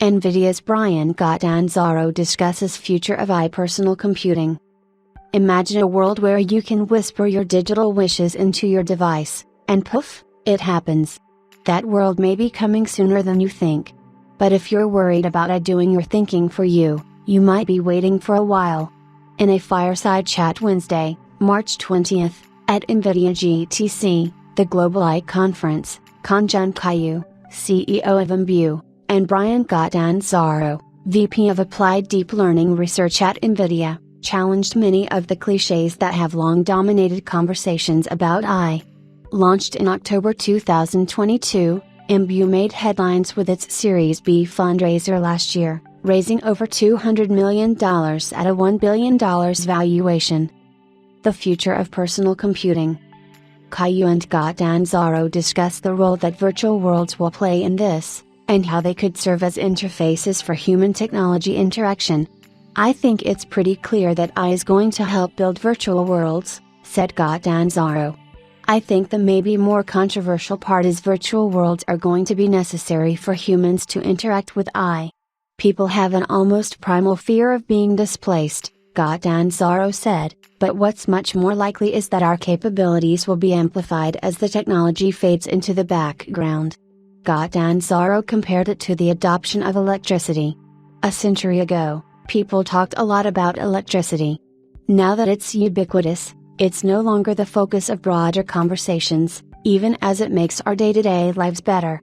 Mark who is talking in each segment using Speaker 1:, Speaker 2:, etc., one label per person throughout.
Speaker 1: NVIDIA's Bryan Catanzaro discusses future of AI personal computing. Imagine a world where you can whisper your digital wishes into your device, and poof, it happens. That world may be coming sooner than you think. But if you're worried about AI doing your thinking for you, you might be waiting for a while. In a fireside chat Wednesday, March 20th, at NVIDIA GTC, the Global AI Conference, Catanzaro, CEO of NVIDIA, and Bryan Catanzaro, VP of Applied Deep Learning Research at NVIDIA, challenged many of the cliches that have long dominated conversations about AI. Launched in October 2022, NVIDIA made headlines with its Series B fundraiser last year, raising over $200 million at a $1 billion valuation. The future of personal computing. Caillou and Catanzaro discuss the role that virtual worlds will play in this, and how they could serve as interfaces for human technology interaction. "I think it's pretty clear that AI is going to help build virtual worlds," said Catanzaro. "I think the maybe more controversial part is virtual worlds are going to be necessary for humans to interact with AI. People have an almost primal fear of being displaced," Catanzaro said, "but what's much more likely is that our capabilities will be amplified as the technology fades into the background." Catanzaro compared it to the adoption of electricity. "A century ago, people talked a lot about electricity. Now that it's ubiquitous, it's no longer the focus of broader conversations, even as it makes our day-to-day lives better.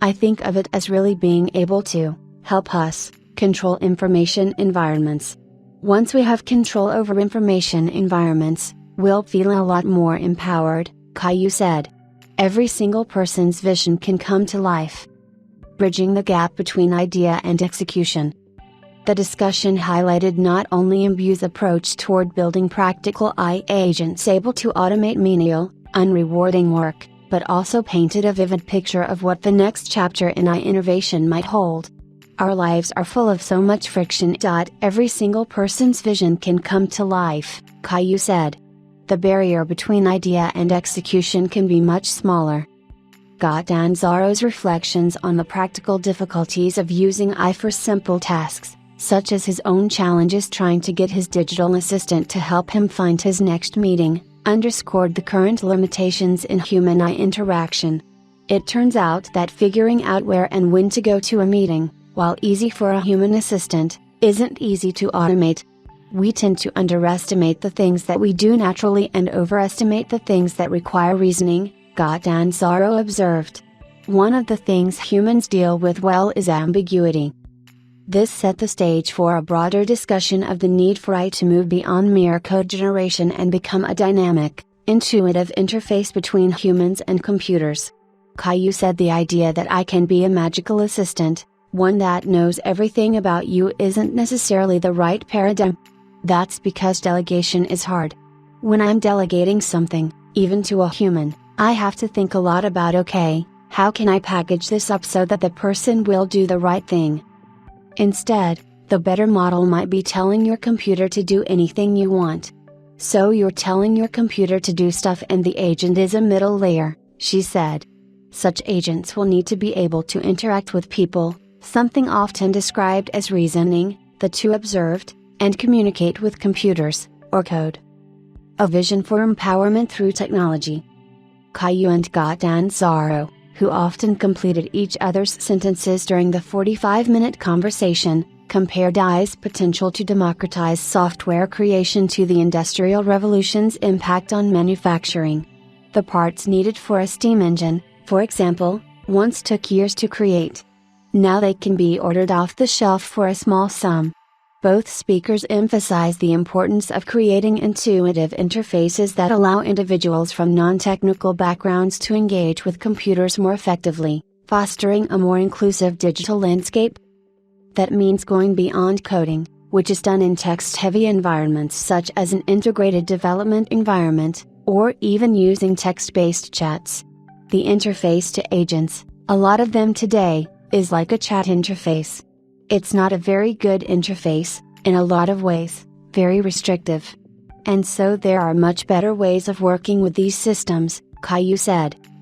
Speaker 1: I think of it as really being able to help us control information environments. Once we have control over information environments, we'll feel a lot more empowered," Caillou said. "Every single person's vision can come to life." Bridging the gap between idea and execution. The discussion highlighted not only NVIDIA's approach toward building practical AI agents able to automate menial, unrewarding work, but also painted a vivid picture of what the next chapter in AI innovation might hold. "Our lives are full of so much friction. Every single person's vision can come to life," Caillou said. "The barrier between idea and execution can be much smaller." Catanzaro's reflections on the practical difficulties of using AI for simple tasks, such as his own challenges trying to get his digital assistant to help him find his next meeting, underscored the current limitations in human-AI interaction. "It turns out that figuring out where and when to go to a meeting, while easy for a human assistant, isn't easy to automate. We tend to underestimate the things that we do naturally and overestimate the things that require reasoning," Catanzaro observed. "One of the things humans deal with well is ambiguity." This set the stage for a broader discussion of the need for AI to move beyond mere code generation and become a dynamic, intuitive interface between humans and computers. Caillou said the idea that AI can be a magical assistant, one that knows everything about you, isn't necessarily the right paradigm. "That's because delegation is hard. When I'm delegating something, even to a human, I have to think a lot about, okay, how can I package this up so that the person will do the right thing? Instead, the better model might be telling your computer to do anything you want. So you're telling your computer to do stuff and the agent is a middle layer," she said. "Such agents will need to be able to interact with people, something often described as reasoning," the two observed, "and communicate with computers, or code. A vision for empowerment through technology." Caillou and Catanzaro, who often completed each other's sentences during the 45-minute conversation, compared AI's potential to democratize software creation to the Industrial Revolution's impact on manufacturing. The parts needed for a steam engine, for example, once took years to create. Now they can be ordered off the shelf for a small sum. Both speakers emphasize the importance of creating intuitive interfaces that allow individuals from non-technical backgrounds to engage with computers more effectively, fostering a more inclusive digital landscape. That means going beyond coding, which is done in text-heavy environments such as an integrated development environment, or even using text-based chats. The interface to agents, a lot of them today, is like a chat interface. It's not a very good interface, in a lot of ways, very restrictive. And so there are much better ways of working with these systems, Caillou said.